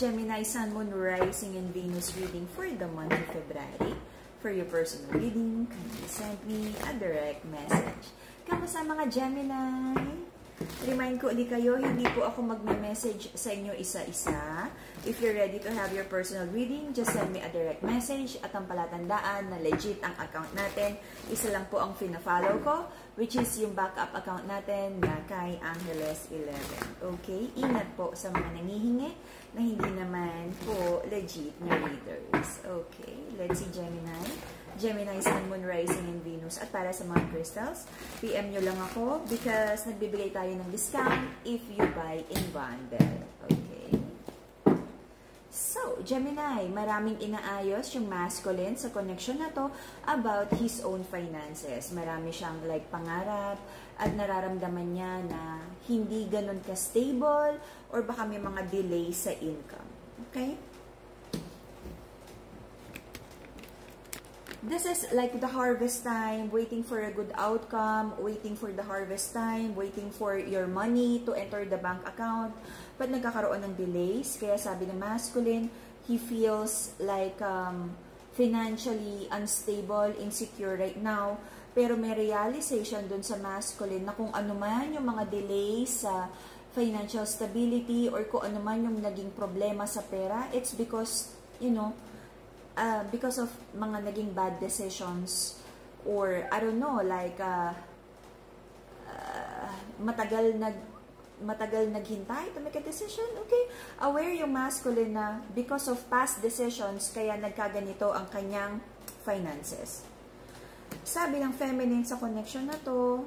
Gemini, Sun, Moon, Rising, and Venus reading for the month of February. For your personal reading, kindly send me a direct message. Kamusta mga Gemini? Remind ko ulit kayo, hindi po ako magme-message sa inyo isa-isa. If you're ready to have your personal reading, just send me a direct message at ang palatandaan na legit ang account natin. Isa lang po ang fina-follow ko, which is yung backup account natin na kay Angeles 11. Okay? Ingat po sa mga nangihingi na hindi naman po legit na readers. Okay? Let's see, Gemini. Gemini, Sun, Moon, Rising, and Venus. At para sa mga crystals, PM nyo lang ako because nagbibigay tayo ng discount if you buy in bundle. Okay? So, Gemini, maraming inaayos yung masculine sa connection na to about his own finances. Marami siyang like pangarap at nararamdaman niya na hindi ganun ka-stable or baka may mga delay sa income. Okay? This is like the harvest time, waiting for a good outcome, waiting for the harvest time, waiting for your money to enter the bank account. But nagkakaroon ng delays, kaya sabi ng masculine, he feels like financially unstable, insecure right now. Pero may realization dun sa masculine na kung ano man yung mga delays sa financial stability or kung ano man yung naging problema sa pera, it's because, you know, because of mga naging bad decisions or I don't know, like matagal naghintay to make a decision. Okay, aware yung masculine na because of past decisions kaya nagkaganito ang kanyang finances. Sabi ng feminine sa connection na to,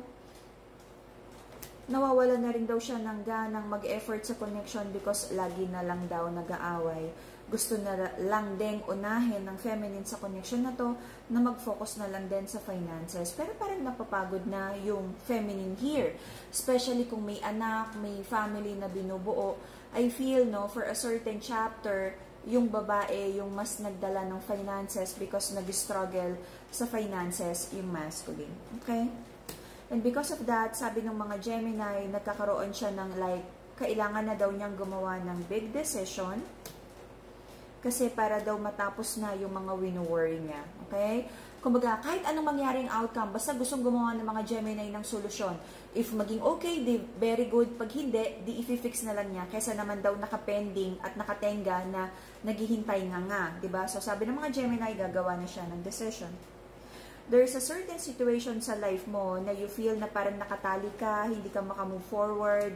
nawawala na rin daw siya ng ganang mag-effort sa connection because lagi na lang daw nag-aaway. Gusto na lang din unahin ng feminine sa connection na to na mag-focus na lang din sa finances. Pero parang napapagod na yung feminine here. Especially kung may anak, may family na binubuo. I feel, no, for a certain chapter, yung babae yung mas nagdala ng finances because nag-struggle sa finances yung masculine. Okay? And because of that, sabi ng mga Gemini, nagkakaroon siya ng like, kailangan na daw niyang gumawa ng big decision kasi para daw matapos na yung mga wino-worry niya. Okay? Kumbaga, kahit anong mangyaring outcome, basta gustong gumawa ng mga Gemini ng solusyon. If maging okay, di very good. Pag hindi, di i-fix na lang niya. Kaysa naman daw nakapending at nakatenga na naghihintay nga. Diba? So sabi ng mga Gemini, gagawa na siya ng decision. There's a certain situation sa life mo na you feel na parang nakatali ka, hindi ka makamove forward,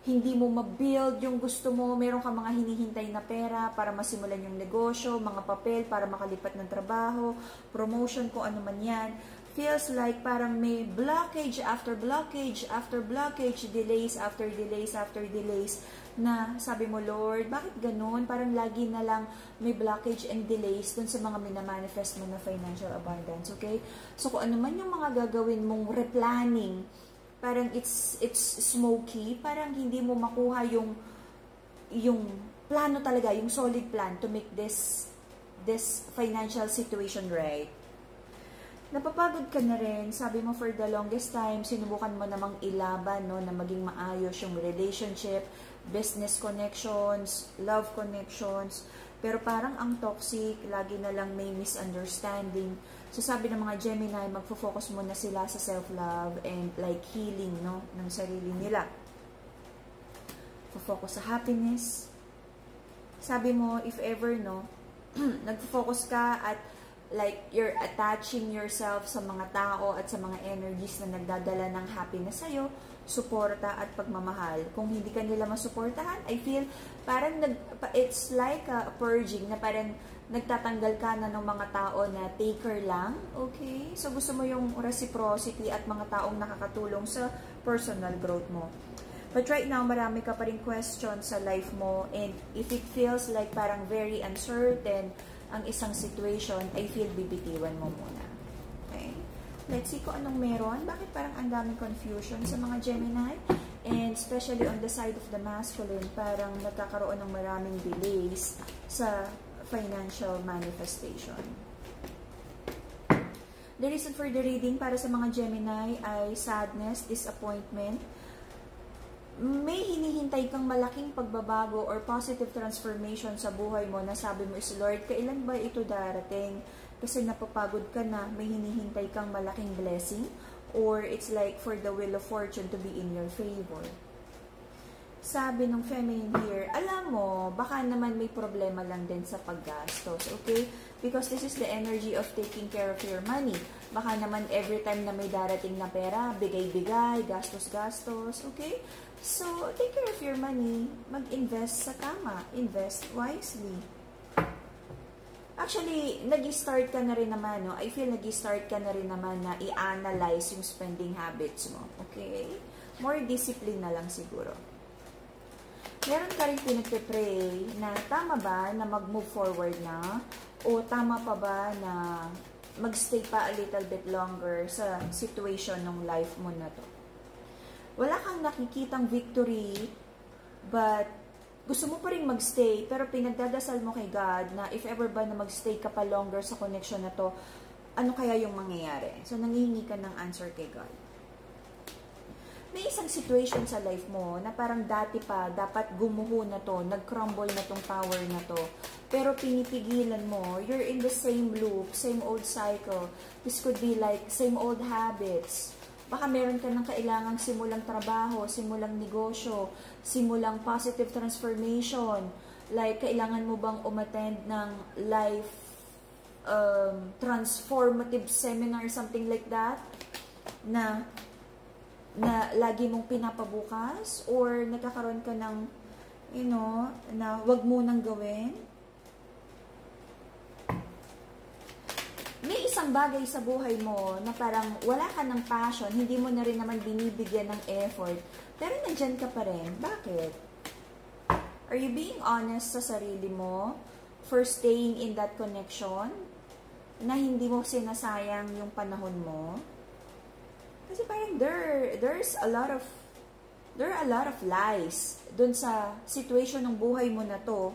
hindi mo ma-build yung gusto mo, meron ka mga hinihintay na pera para masimulan yung negosyo, mga papel para makalipat ng trabaho, promotion, kung ano man yan. Feels like parang may blockage after blockage after blockage, delays after delays after delays, na sabi mo, Lord, bakit ganun? Parang lagi na lang may blockage and delays dun sa mga minamanifest mo na financial abundance, okay? So kung ano man yung mga gagawin mong replanning, parang it's smoky, parang hindi mo makuha yung plano talaga, yung solid plan to make this financial situation right. Napapagod ka na rin, sabi mo for the longest time, sinubukan mo namang ilaban, no, na maging maayos yung relationship, business connections, love connections, pero parang ang toxic, lagi na lang may misunderstanding. So sabi ng mga Gemini, magfo-focus muna sila sa self-love and like healing, no, ng sarili nila. Focus sa happiness. Sabi mo, if ever, no, nagfo-focus ka at like you're attaching yourself sa mga tao at sa mga energies na nagdadala ng happiness sa'yo, suporta at pagmamahal. Kung hindi ka nila masuportahan, I feel parang it's like a purging na parang nagtatanggal ka na ng mga tao na taker lang. Okay? So gusto mo yung reciprocity at mga taong nakakatulong sa personal growth mo. But right now, marami ka pa rin questions sa life mo, and if it feels like parang very uncertain ang isang situation, I feel bibitiwan mo muna. Okay? Let's see kung anong meron. Bakit parang ang daming confusion sa mga Gemini? And especially on the side of the masculine, parang nagkakaroon ng maraming delays sa financial manifestation. The reason for the reading para sa mga Gemini ay sadness, disappointment, may hinihintay kang malaking pagbabago or positive transformation sa buhay mo na sabi mo is, Lord, kailan ba ito darating? Kasi napapagod ka na, may hinihintay kang malaking blessing, or it's like for the wheel of fortune to be in your favor. Sabi ng feminine here, alam mo, baka naman may problema lang din sa paggastos, okay? Because this is the energy of taking care of your money. Baka naman every time na may darating na pera, bigay-bigay, gastos-gastos, okay? So, take care of your money. Mag-invest sa tama. Invest wisely. Actually, nag-start ka na rin naman, no? I feel nag-start ka na rin naman na i-analyze yung spending habits mo, okay? More discipline na lang siguro. Meron ka rin pinagpe-pray na tama ba na mag-move forward na? O tama pa ba na mag-stay pa a little bit longer sa situation ng life mo na to? Wala kang nakikitang victory, but gusto mo pa rin mag-stay, pero pinagdadasal mo kay God na if ever ba na mag-stay ka pa longer sa connection na to, ano kaya yung mangyayari? So, nangihingi ka ng answer kay God. May isang situation sa life mo na parang dati pa, dapat gumuho na to, nag-crumble na tong tower na to, pero pinipigilan mo, you're in the same loop, same old cycle. This could be like same old habits. Baka meron ka ng kailangang simulang trabaho, simulang negosyo, simulang positive transformation. Like, kailangan mo bang umattend ng life transformative seminar, something like that, na lagi mong pinapabukas, or nagkakaroon ka ng, you know, na wag mo nang gawin. May isang bagay sa buhay mo na parang wala ka ng passion, hindi mo na rin naman binibigyan ng effort, pero nandyan ka pa rin. Bakit? Are you being honest sa sarili mo for staying in that connection na hindi mo sinasayang yung panahon mo? Kasi parang there are a lot of lies dun sa situation ng buhay mo na to,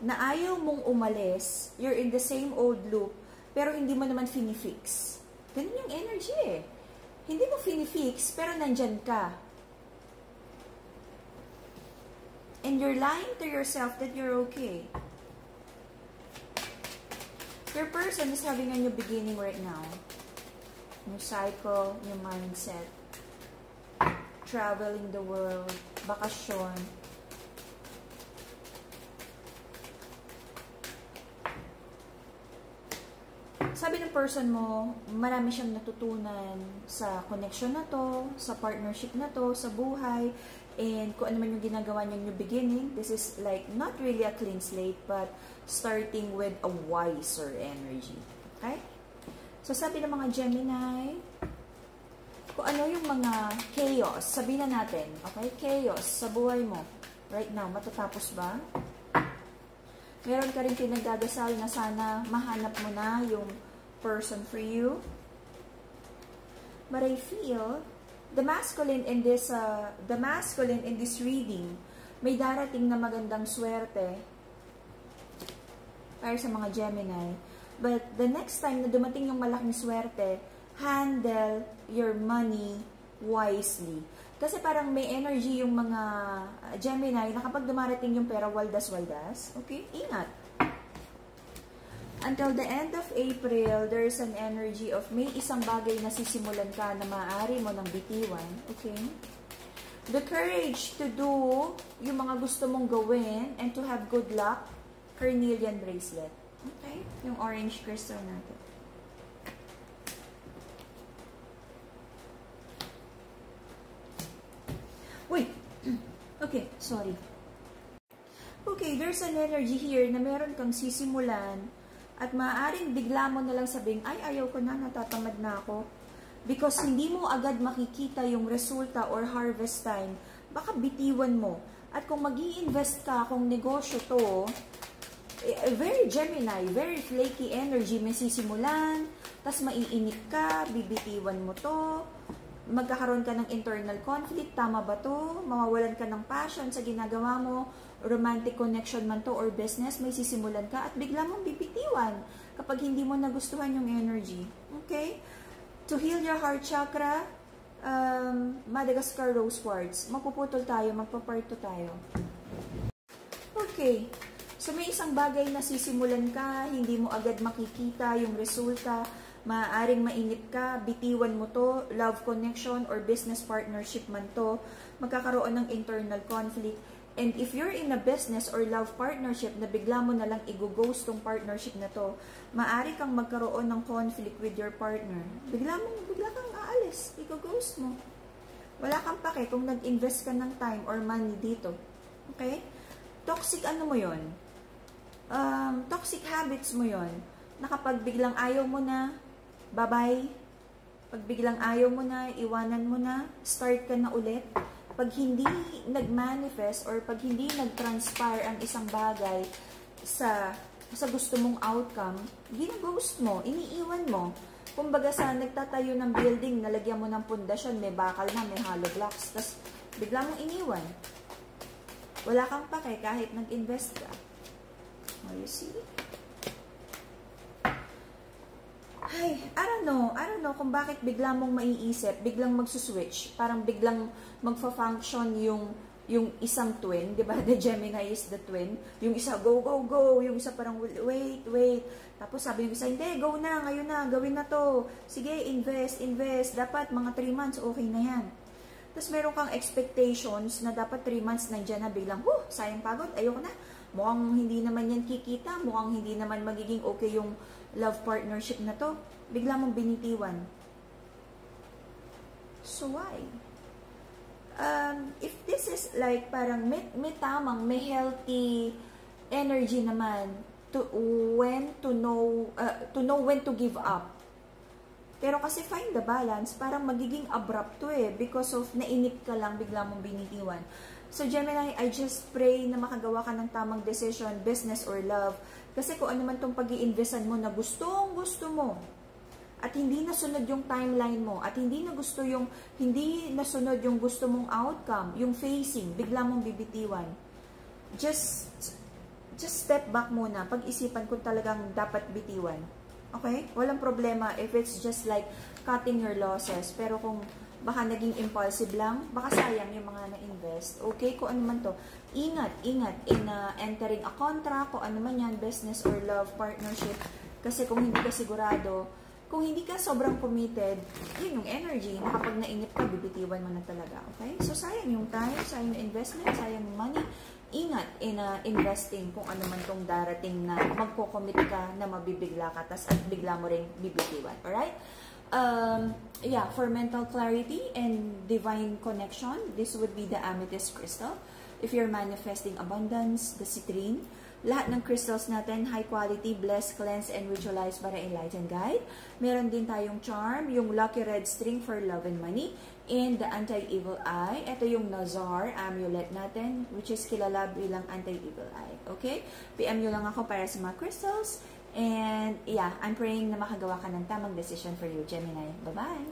na ayaw mong umalis, you're in the same old loop, pero hindi mo naman finifix. Ganun yung energy eh. Hindi mo finifix, pero nandyan ka. And you're lying to yourself that you're okay. Your person is having a new beginning right now. New cycle, new mindset, traveling the world, bakasyon. Sabi ng person mo, marami siyang natutunan sa connection na to, sa partnership na to, sa buhay, and kung ano man yung ginagawa niyang new beginning, this is like not really a clean slate, but starting with a wiser energy. Okay? So, sabi ng mga Gemini, kung ano yung mga chaos, sabihin na natin, okay? Chaos sa buhay mo right now, matatapos ba? Meron ka rin pinagdadasal na sana mahanap mo na yung person for you. But I feel the masculine in this reading, may darating na magandang swerte para sa mga Gemini. But the next time na dumating yung malaking swerte, handle your money wisely. Kasi parang may energy yung mga Gemini na kapag dumarating yung pera, waldas-waldas. Okay? Ingat. Until the end of April, there's an energy of may isang bagay na sisimulan ka na maaari mo ng bitiwan. Okay? The courage to do yung mga gusto mong gawin and to have good luck, carnelian bracelet. Okay? Yung orange crystal natin. Wait! Okay, sorry. Okay, there's an energy here na meron kang sisimulan at maaaring bigla mo na lang sabing, ay, ayaw ko na, natatamad na ako. Because hindi mo agad makikita yung resulta or harvest time, baka bitiwan mo. At kung mag-i-invest ka, kung negosyo to, very Gemini, very flaky energy, may sisimulan, tas maiinip ka, bibitiwan mo to, magkakaroon ka ng internal conflict, tama ba to? Mawawalan ka ng passion sa ginagawa mo, romantic connection man to or business, may sisimulan ka at bigla mong bibitiwan kapag hindi mo nagustuhan yung energy. Okay? To heal your heart chakra, Madagascar rose quartz. Magpuputol tayo, magpaparto tayo. Okay. So, may isang bagay na sisimulan ka, hindi mo agad makikita yung resulta, maaaring mainip ka, bitiwan mo to, love connection or business partnership man to, magkakaroon ng internal conflict. And if you're in a business or love partnership na bigla mo na lang i-ghost tong partnership na to, maaari kang magkaroon ng conflict with your partner. Bigla kang aalis, i-ghost mo. Wala kang pake kung nag-invest ka ng time or money dito. Okay? Toxic ano mo yon? Toxic habits mo yon. Na kapag biglang ayaw mo na, bye-bye. Pag biglang ayaw mo na, iwanan mo na, start ka na ulit. Pag hindi nag-manifest or pag hindi nag-transpire ang isang bagay sa gusto mong outcome, gina-ghost mo, iniiwan mo. Kumbaga sa nagtatayo ng building, nalagyan mo ng pundasyon, may bakal na, may hollow blocks, tapos bigla mong iniwan. Wala kang pake kahit nag-invest ka. Oh, you see? Ay, I don't know kung bakit bigla mong maiisip, biglang magsuswitch, parang biglang magfa-function yung isang twin, di ba? The Gemini is the twin. Yung isa, go, go, go. Yung isa parang, wait. Tapos sabi yung isa, hindi, go na, ngayon na, gawin na to. Sige, invest. Dapat mga 3 months, okay na yan. Tapos meron kang expectations na dapat 3 months nandiyan na biglang, sayang pagod, ayoko na. Mukhang hindi naman yan kikita, mukhang hindi naman magiging okay yung love partnership na to. Bigla mong binitiwan. So why? If this is like parang may tamang, may healthy energy naman to know when to give up. Pero kasi find the balance, parang magiging abrupt to because of nainip ka lang, bigla mong binitiwan. So Gemini, I just pray na makagawa ka ng tamang decision, business or love. Kasi kung ano man tong pag-i-investan mo na gusto mo, at hindi nasunod yung timeline mo, at hindi nasunod yung gusto mong outcome, yung facing, bigla mong bibitiwan. Just step back muna, pag-isipan kung talagang dapat bitiwan. Okay? Walang problema if it's just like cutting your losses. Pero kung baka naging impulsive lang, baka sayang yung mga na-invest. Okay? Kung ano man to, ingat in entering a contract, kung ano man yan, business or love partnership. Kasi kung hindi ka sigurado, kung hindi ka sobrang committed, yun yung energy, na kapag nainip ka, bibitiwan mo na talaga. Okay? So, sayang yung time, sayang yung investment, sayang yung money. Ingat in investing kung ano man tong darating na magko-commit ka na mabibigla ka, tas at bigla mo rin bibitiwan. Alright? Yeah, for mental clarity and divine connection, this would be the amethyst crystal. If you're manifesting abundance, the citrine. Lahat ng crystals natin, high quality, blessed, cleanse, and ritualized para enlighten guide. Meron din tayong charm, yung lucky red string for love and money, and the anti-evil eye. Ito yung Nazar amulet natin, which is kilala bilang anti-evil eye. Okay? PM nyo lang ako para sa mga crystals. And yeah, I'm praying na makagawa ka ng tamang decision for you, Gemini. Bye-bye!